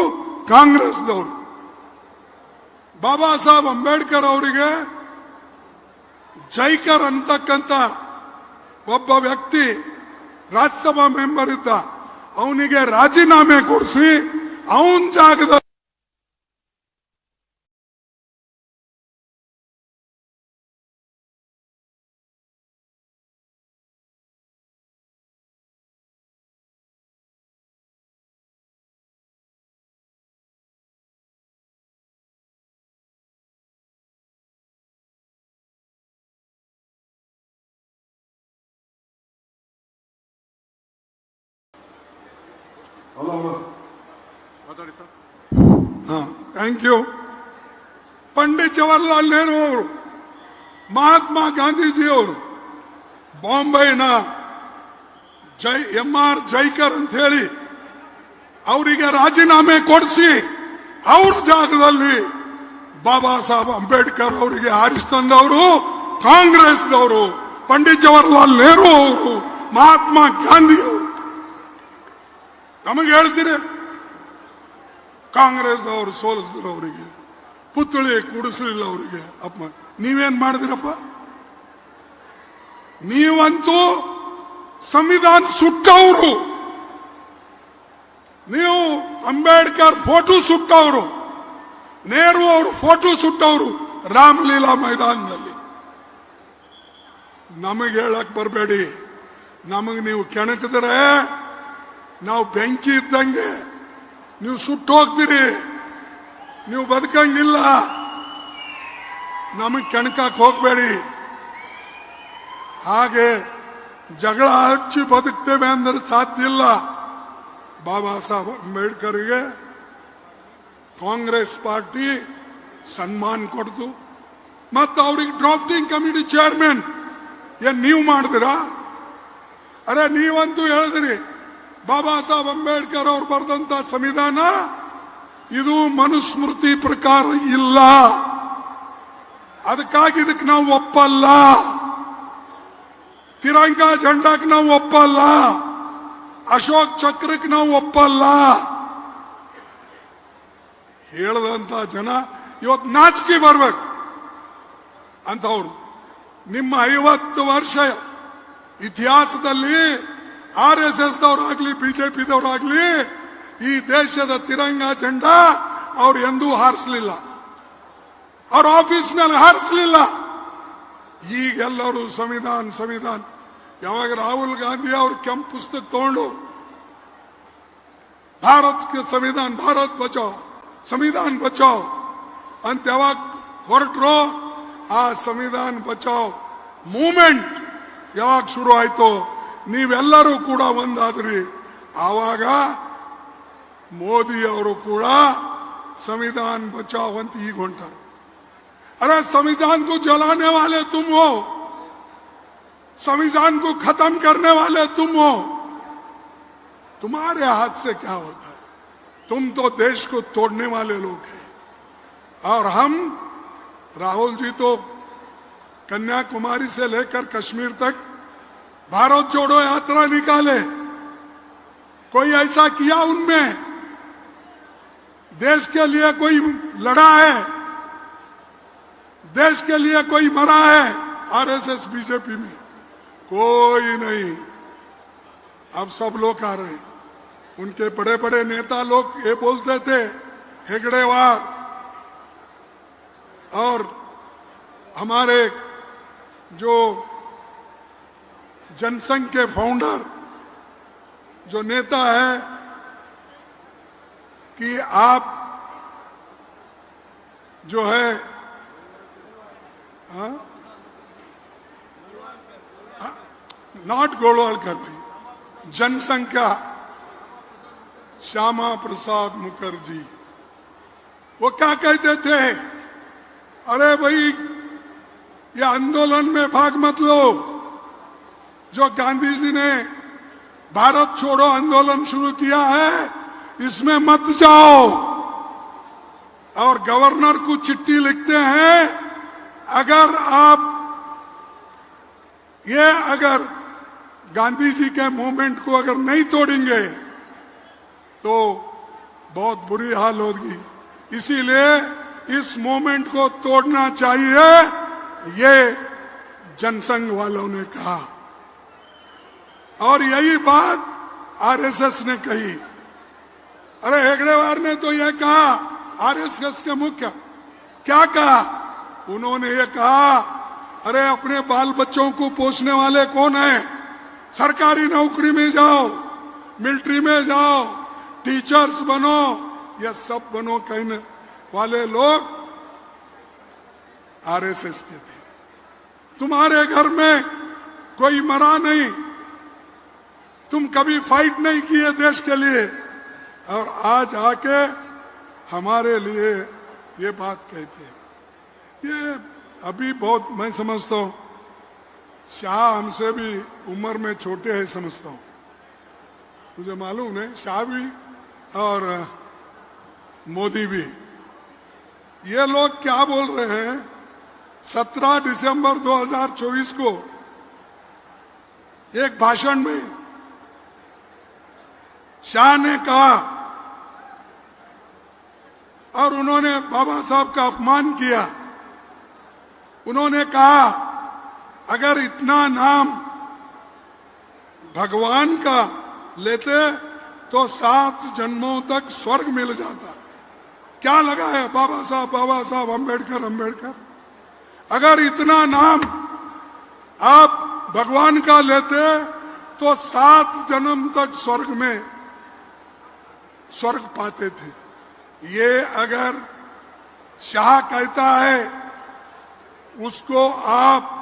ಕಾಂಗ್ರೆಸ್ದವರು. ಬಾಬಾ ಸಾಹೇಬ್ ಅಂಬೇಡ್ಕರ್ ಅವರಿಗೆ ಜೈಕರ್ ಅಂತಕ್ಕಂಥ ಒಬ್ಬ ವ್ಯಕ್ತಿ ರಾಜ್ಯಸಭಾ ಮೆಂಬರ್ ಇದ್ದ, ಅವನಿಗೆ ರಾಜೀನಾಮೆ ಕೊಡಿಸಿ ಅವನ ಜಾಗದಲ್ಲಿ ಥ್ಯಾಂಕ್ ಯು. ಪಂಡಿತ್ ಜವಾಹರ್ಲಾಲ್ ನೆಹರು ಅವರು, ಮಹಾತ್ಮ ಗಾಂಧೀಜಿ ಅವರು ಬಾಂಬೆನ MR ಜೈಕರ್ ಅಂತ ಹೇಳಿ ಅವರಿಗೆ ರಾಜೀನಾಮೆ ಕೊಡಿಸಿ ಅವ್ರ ಜಾಗದಲ್ಲಿ ಬಾಬಾ ಸಾಹೇಬ್ ಅಂಬೇಡ್ಕರ್ ಅವರಿಗೆ ಆರಿಸ್ತಂದವರು ಕಾಂಗ್ರೆಸ್ನವರು, ಪಂಡಿತ್ ಜವಾಹರ್ಲಾಲ್ ನೆಹರು ಅವರು, ಮಹಾತ್ಮ ಗಾಂಧಿ ಅವರು. ನಮಗೆ ಹೇಳ್ತೀರಿ ಕಾಂಗ್ರೆಸ್ದವರು ಸೋಲಿಸಿದ್ರು, ಅವರಿಗೆ ಪುತ್ಥಳಿ ಕೂಡಿಸಲಿಲ್ಲ, ಅವರಿಗೆ ಅಪ್ಪ. ನೀವೇನ್ ಮಾಡಿದಿರಪ್ಪ? ನೀವಂತೂ ಸಂವಿಧಾನ ಸುಟ್ಟವರು. ನೀವು ಅಂಬೇಡ್ಕರ್ ಫೋಟೋ ಸುಟ್ಟವರು, ನೆಹರು ಅವರು ಫೋಟೋ ಸುಟ್ಟವರು ರಾಮಲೀಲಾ ಮೈದಾನದಲ್ಲಿ. ನಮಗೆ ಹೇಳಕ್ ಬರಬೇಡಿ. ನಮಗೆ ನೀವು ಕೆಣಕಿದ್ರೆ ನಾವು ಬೆಂಕಿ ಇದ್ದಂಗೆ, ನೀವು ಸುಟ್ಟು ಹೋಗ್ತೀರಿ, ನೀವು ಬದುಕಂಗಿಲ್ಲ. ನಮಗೆ ಕೆಣಕಕ್ಕೆ ಹೋಗ್ಬೇಡಿ. ಹಾಗೆ ಜಗಳ ಹಚ್ಚಿ ಬದುಕ್ತೇವೆ ಅಂದ್ರೆ ಸಾಧ್ಯ ಇಲ್ಲ. ಬಾಬಾ ಸಾಹೇಬ್ ಅಂಬೇಡ್ಕರ್ಗೆ ಕಾಂಗ್ರೆಸ್ ಪಾರ್ಟಿ ಸನ್ಮಾನ ಕೊಡ್ತು. ಮತ್ತು ಅವ್ರಿಗೆ ಡ್ರಾಫ್ಟಿಂಗ್ ಕಮಿಟಿ ಚೇರ್ಮನ್ ಏನ್ ನೀವು ಮಾಡಿದಿರಾ? ಅರೆ ನೀವಂತೂ ಹೇಳಿದ್ರಿ ಬಾಬಾ ಸಾಹೇಬ್ ಅಂಬೇಡ್ಕರ್ ಅವ್ರು ಬರೆದಂತ ಸಂವಿಧಾನ ಇದು ಮನುಸ್ಮೃತಿ ಪ್ರಕಾರ ಇಲ್ಲ, ಅದಕ್ಕಾಗಿ ಇದಕ್ಕೆ ನಾವು ಒಪ್ಪಲ್ಲ, ತಿರಂಗ ಜೆಂಡಾಕ್ ನಾವು ಒಪ್ಪಲ್ಲ, ಅಶೋಕ್ ಚಕ್ರಕ್ಕೆ ನಾವು ಒಪ್ಪಲ್ಲ ಹೇಳದಂತ ಜನ ಇವತ್ತು ನಾಚಿಕೆ ಬರ್ಬೇಕು ಅಂತವ್ರು. ನಿಮ್ಮ 50 ವರ್ಷ ಇತಿಹಾಸದಲ್ಲಿ RSS ದವರಾಗ್ಲಿ ಬಿಜೆಪಿದವರಾಗ್ಲಿ ಈ ದೇಶದ ತಿರಂಗ ಜೆಂಡಾ ಅವ್ರು ಎಂದೂ ಹಾರಿಸಲಿಲ್ಲ, ಅವ್ರ ಆಫೀಸ್ನಲ್ಲಿ ಹಾರಿಸಲಿಲ್ಲ. ಈಗೆಲ್ಲರೂ ಸಂವಿಧಾನ ಯಾವಾಗ ರಾಹುಲ್ ಗಾಂಧಿ ಅವರು ಕೆಂಪು ಪುಸ್ತಕ ತಗೊಂಡು ಭಾರತ್ ಸಂವಿಧಾನ ಭಾರತ್ ಬಚಾವ್ ಸಂವಿಧಾನ ಬಚಾವ್ ಅಂತ ಯಾವಾಗ ಹೊರಟ್ರೋ, ಆ ಸಂವಿಧಾನ ಬಚಾವ್ ಮೂವ್ಮೆಂಟ್ ಯಾವಾಗ ಶುರು ಆಯ್ತೋ ನೀವೆಲ್ಲರೂ ಕೂಡ ಒಂದಾದ್ರಿ. ಆವಾಗ ಮೋದಿ ಅವರು ಕೂಡ संविधान बचाओ ಅಂತ ಈಗ ಹೊಂಟಾರ. अरे संविधान को जलाने वाले तुम हो, संविधान को खत्म करने वाले तुम हो, तुम्हारे हाथ से क्या होता है? तुम तो देश को तोड़ने वाले लोग हैं. और हम राहुल जी तो कन्याकुमारी से लेकर कश्मीर तक भारत जोड़ो यात्रा निकाले. कोई ऐसा किया उनमें? देश के लिए कोई लड़ा है? देश के लिए कोई मरा है? आरएसएस बीजेपी में कोई नहीं. अब सब लोग आ रहे हैं. उनके बड़े बड़े नेता लोग ये बोलते थे हेगड़ेवार और हमारे जो जनसंघ के फाउंडर जो नेता है कि आप जो है नॉट गोलवालकर भाई, जनसंघ का श्यामा प्रसाद मुखर्जी, वो क्या कहते थे? अरे भाई ये आंदोलन में भाग मत लो. जो गांधी जी ने भारत छोड़ो आंदोलन शुरू किया है इसमें मत जाओ. और गवर्नर को चिट्ठी लिखते हैं अगर आप अगर गांधी जी के मूवमेंट को अगर नहीं तोड़ेंगे तो बहुत बुरी हाल होगी. इसीलिए इस मूवमेंट को तोड़ना चाहिए, ये जनसंघ वालों ने कहा. और यही बात आरएसएस ने कही. अरे हेगड़ेवार ने तो यह कहा, आरएसएस के मुख्य क्या कहा? उन्होंने ये कहा अरे अपने बाल बच्चों को पोसने वाले कौन है? सरकारी नौकरी में जाओ, मिलिट्री में जाओ, टीचर्स बनो, ये सब बनो कहने वाले लोग आरएसएस के थे. तुम्हारे घर में कोई मरा नहीं, तुम कभी फाइट नहीं किए देश के लिए, और आज आके हमारे लिए ये बात कहते हैं. ये अभी बहुत मैं समझता हूँ शाह हमसे भी उम्र में छोटे हैं समझता हूँ. मुझे मालूम है शाह भी और मोदी भी. ये लोग क्या बोल रहे हैं? 17 दिसंबर 2024 को एक भाषण में शाह ने कहा, और उन्होंने बाबा साहब का अपमान किया. उन्होंने कहा अगर इतना नाम भगवान का लेते तो 7 जन्मों तक स्वर्ग मिल जाता. क्या लगा है बाबा साहब अंबेडकर. अगर इतना नाम आप भगवान का लेते तो 7 जन्म तक स्वर्ग में स्वर्ग पाते थे। ये अगर शाह कहता है उसको आप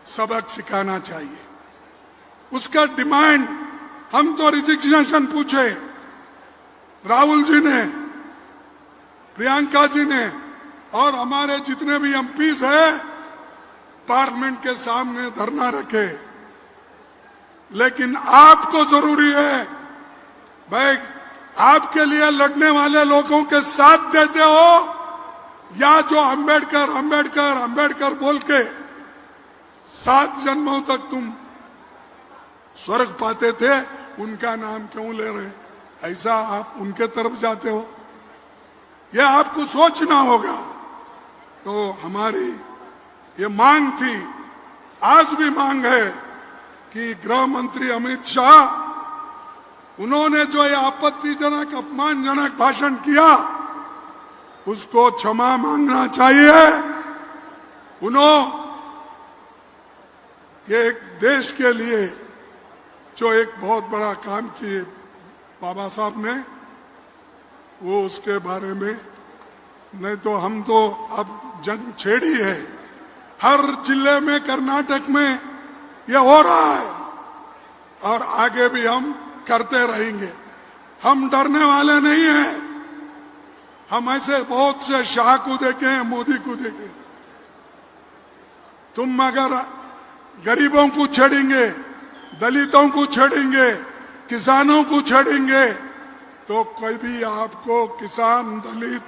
सबक सिखाना चाहिए। उसका डिमांड, हम तो रिजिग्नेशन पूछे, राहुल जी ने, प्रियंका जी ने और हमारे जितने भी एमपीज हैं पार्लियामेंट के सामने धरना रखे, लेकिन आपको जरूरी है भाई, आपके लिए लड़ने वाले लोगों के साथ देते हो या जो अंबेडकर अंबेडकर अंबेडकर बोल के 7 जन्मों तक तुम स्वर्ग पाते थे, उनका नाम क्यों ले रहे? ऐसा आप उनके तरफ जाते हो, यह आपको सोचना होगा। तो हमारी ये मांग थी, आज भी मांग है कि गृह मंत्री अमित शाह, उन्होंने जो ये आपत्तिजनक अपमानजनक भाषण किया उसको क्षमा मांगना चाहिए। ये एक देश के लिए जो एक बहुत बड़ा काम किए बाबा साहब ने, वो उसके बारे में, नहीं तो हम तो अब जंग छेड़ी है। हर जिले में कर्नाटक में ये हो रहा है और आगे भी हम करते रहेंगे। हम डरने वाले नहीं हैं। हम ऐसे बहुत से शाह को देखे हैं, मोदी को देखे। तुम अगर गरीबों को छेड़ेंगे, दलितों को छेड़ेंगे, किसानों को छेड़ेंगे, तो कोई भी आपको, किसान दलित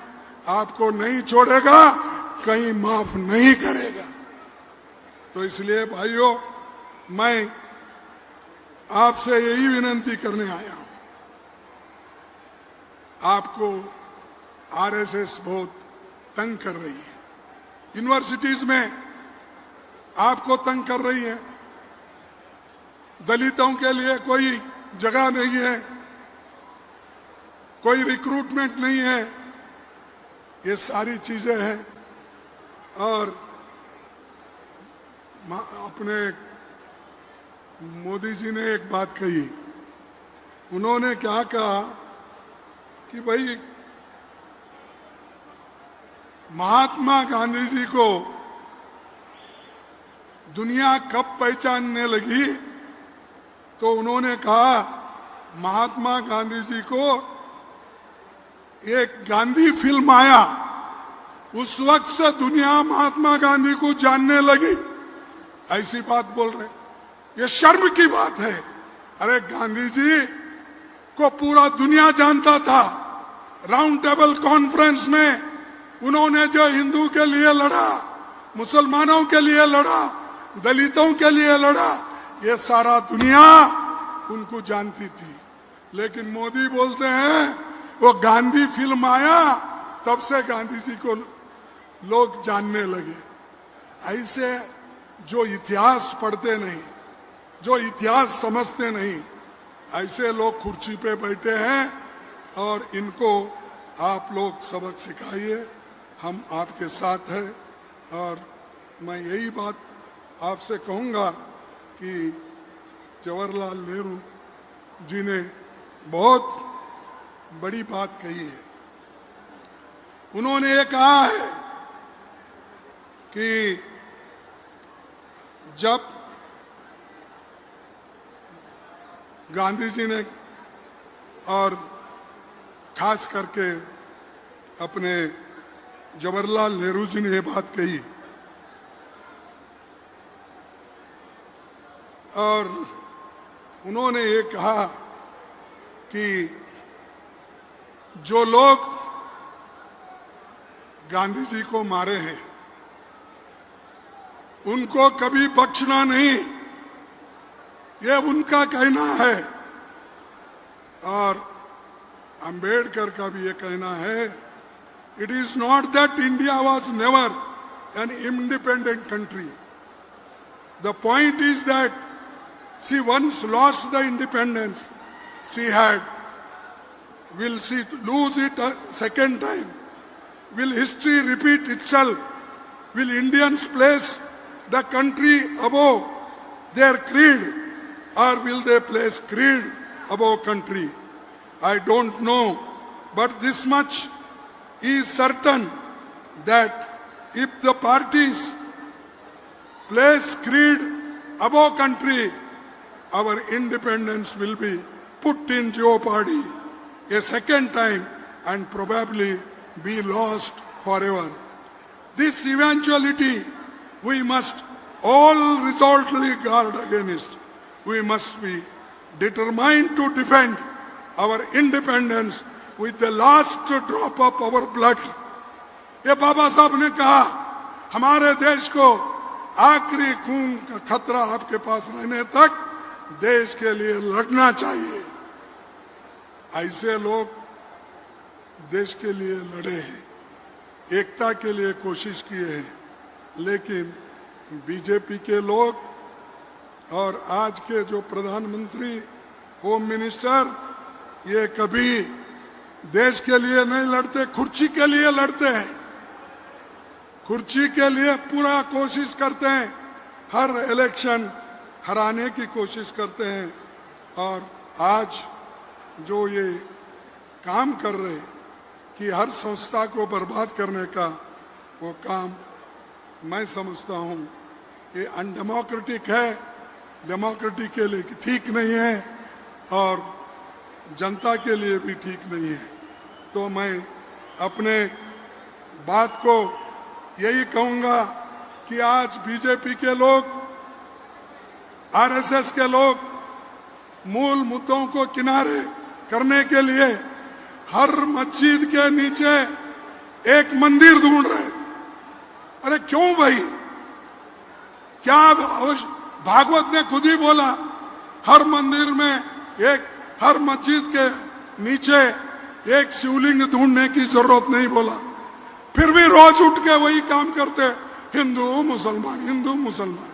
आपको नहीं छोड़ेगा, कहीं माफ नहीं करेगा। तो इसलिए भाइयों, मैं आपसे यही विनती करने आया हूं। आपको आरएसएस बहुत तंग कर रही है, यूनिवर्सिटीज में आपको तंग कर रही है, दलितों के लिए कोई जगह नहीं है, कोई रिक्रूटमेंट नहीं है, ये सारी चीजें हैं। और अपने मोदी जी ने एक बात कही, उन्होंने क्या कहा कि भाई महात्मा गांधी जी को दुनिया कब पहचानने लगी, तो उन्होंने कहा महात्मा गांधी जी को एक गांधी फिल्म आया, उस वक्त से दुनिया महात्मा गांधी को जानने लगी। ऐसी बात बोल रहे, ये शर्म की बात है। अरे गांधी जी को पूरा दुनिया जानता था। राउंड टेबल कॉन्फ्रेंस में उन्होंने जो हिंदू के लिए लड़ा, मुसलमानों के लिए लड़ा, दलितों के लिए लड़ा, ये सारा दुनिया उनको जानती थी। लेकिन मोदी बोलते हैं वो गांधी फिल्म आया तब से गांधी जी को लोग जानने लगे। ऐसे जो इतिहास पढ़ते नहीं, जो इतिहास समझते नहीं, ऐसे लोग कुर्सी पे बैठे हैं और इनको आप लोग सबक सिखाइए। हम आपके साथ हैं। और मैं यही बात आपसे कहूँगा कि जवाहरलाल नेहरू जी ने बहुत बड़ी बात कही है। उन्होंने ये कहा है कि जब गांधी जी ने और खास करके अपने जवाहरलाल नेहरू जी ने ये बात कही, और उन्होंने ये कहा कि जो लोग गांधी जी को मारे हैं उनको कभी बख्शना नहीं, ये उनका कहना है। और अंबेडकर का भी ये कहना है, it is not that India was never an independent country, the point is that she once lost the independence she had. Will she lose it a second time? Will history repeat itself? Will Indians place the country above their creed or will they place creed above country? I don't know, but this much is certain, that if the parties place creed above country, our independence will be put in jeopardy a second time and probably be lost forever. This eventuality we must all resolutely guard against. We must be determined to defend our independence with the last drop of our blood. ये बाबा साहब ने कहा, हमारे देश को आखिरी खून का खतरा आपके पास रहने तक देश के लिए लड़ना चाहिए। ऐसे लोग देश के लिए लड़े हैं, एकता के लिए कोशिश किए हैं, लेकिन बीजेपी के लोग और आज के जो प्रधानमंत्री, होम मिनिस्टर, ये कभी देश के लिए नहीं लड़ते, कुर्सी के लिए लड़ते हैं। कुर्सी के लिए पूरा कोशिश करते हैं, हर इलेक्शन हराने की कोशिश करते हैं। और आज जो ये काम कर रहे हैं कि हर संस्था को बर्बाद करने का, वो काम मैं समझता हूँ ये अनडेमोक्रेटिक है, डेमोक्रेटिक के लिए ठीक नहीं है और जनता के लिए भी ठीक नहीं है। तो मैं अपने बात को यही कहूंगा कि आज बीजेपी के लोग, आरएसएस के लोग मूल मुद्दों को किनारे करने के लिए हर मस्जिद के नीचे एक मंदिर ढूंढ रहे हैं। अरे क्यों भाई? क्या भागवत ने खुद ही बोला, हर मंदिर में हर मस्जिद के नीचे एक शिवलिंग ढूंढने की जरूरत नहीं बोला। फिर भी रोज उठ के वही काम करते, हिंदू मुसलमान, हिंदू मुसलमान।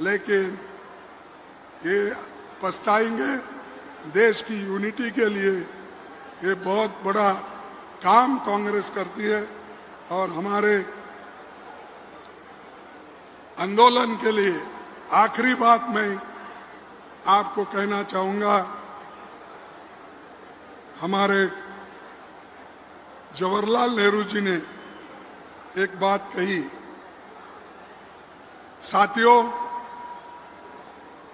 लेकिन ये पछताएंगे। देश की यूनिटी के लिए ये बहुत बड़ा काम कांग्रेस करती है और हमारे आंदोलन के लिए आखिरी बात मैं आपको कहना चाहूंगा, हमारे जवाहरलाल नेहरू जी ने एक बात कही, साथियों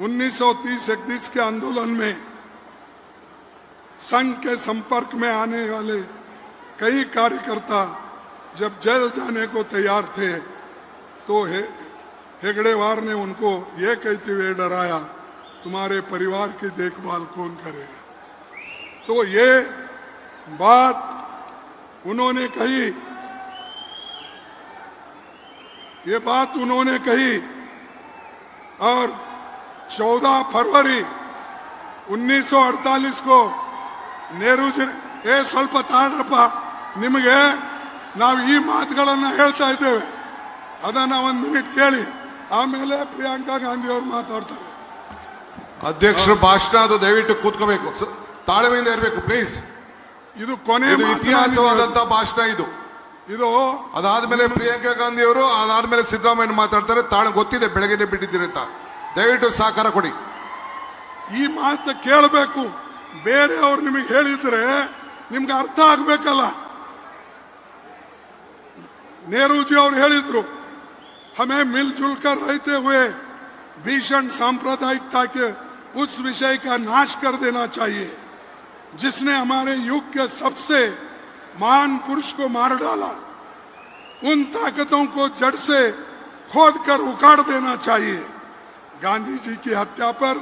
1930-31 के आंदोलन में संघ के संपर्क में आने वाले कई कार्यकर्ता जब जेल जाने को तैयार थे तो हेगड़ेवार ने उनको ये कहते हुए डराया, तुम्हारे परिवार की देखभाल कौन करेगा। तो ये बात उन्होंने कही, ये बात उन्होंने कही और 14 फरवरी 1948 को नेहरू जी ಸ್ವಲ್ಪ ತಾಳ್ರಪ್ಪ, ನಿಮಗೆ ನಾವು ಈ ಮಾತುಗಳನ್ನು ಹೇಳ್ತಾ ಇದ್ದೇವೆ, ಅದನ್ನ ಒಂದು ಮಿನಿಟ್ ಕೇಳಿ, ಆಮೇಲೆ ಪ್ರಿಯಾಂಕಾ ಗಾಂಧಿ ಅವರು ಮಾತಾಡ್ತಾರೆ. ಅಧ್ಯಕ್ಷರ ಭಾಷಣ ಅದು ದಯವಿಟ್ಟು ಕೂತ್ಕೋಬೇಕು, ತಾಳ್ಮೆಯಿಂದ ಇರಬೇಕು ಪ್ಲೀಸ್. ಇದು ಕೊನೆ ಇತಿಹಾಸವಾದಂತ ಭಾಷಣ ಇದು. ಅದಾದ್ಮೇಲೆ ಪ್ರಿಯಾಂಕಾ ಗಾಂಧಿ ಅವರು, ಅದಾದ್ಮೇಲೆ ಸಿದ್ದರಾಮಯ್ಯ ಮಾತಾಡ್ತಾರೆ. ಗೊತ್ತಿದೆ ಬೆಳಗ್ಗೆನೆ ಬಿಟ್ಟಿದ್ದೀರಿ ಅಂತ, ದಯವಿಟ್ಟು ಸಹಕಾರ ಕೊಡಿ. ಈ ಮಾತು ಕೇಳಬೇಕು, ಬೇರೆಯವರು ನಿಮಗೆ ಹೇಳಿದ್ರೆ ನಿಮ್ಗೆ ಅರ್ಥ ಆಗ್ಬೇಕಲ್ಲ. नेहरू जी और ಹೇಳಿದ್ರು, हमें मिलजुल कर रहते हुए भीषण सांप्रदायिकता के उस विषय का नाश कर देना चाहिए जिसने हमारे युग के सबसे महान पुरुष को मार डाला। उन ताकतों को जड़ से खोद कर उखाड़ देना चाहिए। गांधी जी की हत्या पर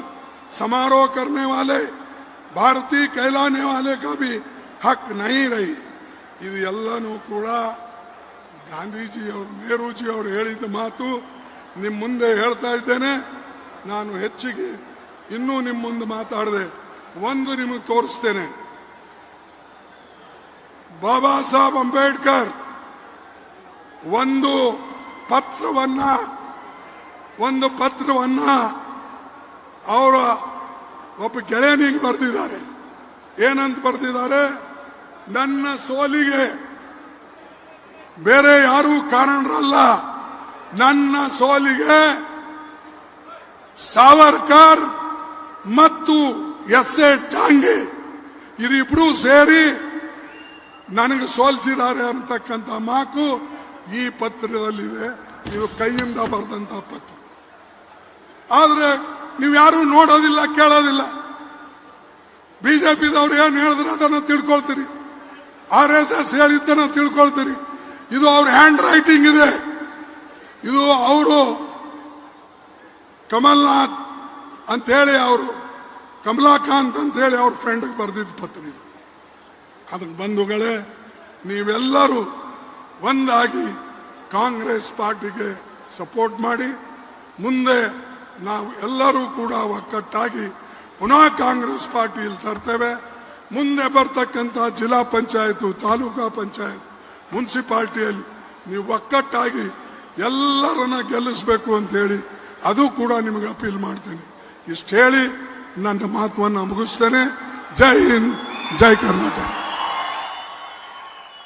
समारोह करने वाले, भारतीय कहलाने वाले का भी हक नहीं रही। ಇದೆಲ್ಲನೂ ಕೂಡ ಗಾಂಧೀಜಿಯವರು, ನೆಹರೂಜಿಯವರು ಹೇಳಿದ ಮಾತು ನಿಮ್ಮ ಮುಂದೆ ಹೇಳ್ತಾ ಇದ್ದೇನೆ. ನಾನು ಹೆಚ್ಚಿಗೆ ಇನ್ನೂ ನಿಮ್ಮ ಮುಂದೆ ಮಾತಾಡದೆ ಒಂದು ನಿಮಗೆ ತೋರಿಸ್ತೇನೆ. ಬಾಬಾ ಸಾಹೇಬ್ ಅಂಬೇಡ್ಕರ್ ಒಂದು ಪತ್ರವನ್ನ ಅವರ ಒಬ್ಬ ಗೆಳೆಯನಿಗೆ ಬರೆದಿದ್ದಾರೆ. ಏನಂತ ಬರೆದಿದ್ದಾರೆ? ನನ್ನ ಸೋಲಿಗೆ ಬೇರೆ ಯಾರೂ ಕಾರಣರಲ್ಲ, ನನ್ನ ಸೋಲಿಗೆ ಸಾವರ್ಕರ್ ಮತ್ತು ಎಸ್.ಎ. ಡಾಂಗೆ ಇವರಿಬ್ರು ಸೇರಿ ನನಗೆ ಸೋಲಿಸಿದ್ದಾರೆ ಅಂತಕ್ಕಂಥ ಮಾತು ಈ ಪತ್ರದಲ್ಲಿದೆ. ಇದು ಕೈಯಿಂದ ಬರೆದಂತ ಪತ್ರ. ಆದ್ರೆ ನೀವು ಯಾರು ನೋಡೋದಿಲ್ಲ, ಕೇಳೋದಿಲ್ಲ. ಬಿಜೆಪಿದವ್ರು ಏನ್ ಹೇಳಿದ್ರೆ ಅದನ್ನ ತಿಳ್ಕೊಳ್ತೀರಿ, RSS ಹೇಳಿದ್ದನ್ನ ತಿಳ್ಕೊಳ್ತೀರಿ. ಇದು ಅವ್ರ ಹ್ಯಾಂಡ್ ರೈಟಿಂಗ್ ಇದೆ. ಇದು ಅವರು ಕಮಲ್ನಾಥ್ ಅಂತೇಳಿ ಅವರು ಕಮಲಾಕಾಂತ್ ಅಂತೇಳಿ ಅವ್ರ ಫ್ರೆಂಡ್ಗೆ ಬರೆದಿದ್ದ ಪತ್ರ ಇದು. ಅದಕ್ಕೆ ಬಂಧುಗಳೇ, ನೀವೆಲ್ಲರೂ ಒಂದಾಗಿ ಕಾಂಗ್ರೆಸ್ ಪಾರ್ಟಿಗೆ ಸಪೋರ್ಟ್ ಮಾಡಿ, ಮುಂದೆ ನಾವು ಎಲ್ಲರೂ ಕೂಡ ಒಕ್ಕಟ್ಟಾಗಿ ಪುನಃ ಕಾಂಗ್ರೆಸ್ ಪಾರ್ಟಿಯಲ್ಲಿ ತರ್ತೇವೆ. ಮುಂದೆ ಬರ್ತಕ್ಕಂಥ ಜಿಲ್ಲಾ ಪಂಚಾಯತ್, ತಾಲೂಕಾ ಪಂಚಾಯತ್, ಮುನ್ಸಿಪಾಲ್ಟಿಯಲ್ಲಿ ನೀವು ಒಕ್ಕಟ್ಟಾಗಿ ಎಲ್ಲರನ್ನ ಗೆಲ್ಲಿಸಬೇಕು ಅಂತ ಹೇಳಿ ಅದು ಕೂಡ ನಿಮಗೆ ಅಪೀಲ್ ಮಾಡ್ತೇನೆ. ಇಷ್ಟು ಹೇಳಿ ನನ್ನ ಮಾತನ್ನು ಮುಗಿಸ್ತೇನೆ. ಜೈ ಹಿಂದ್, ಜೈ ಕರ್ನಾಟಕ.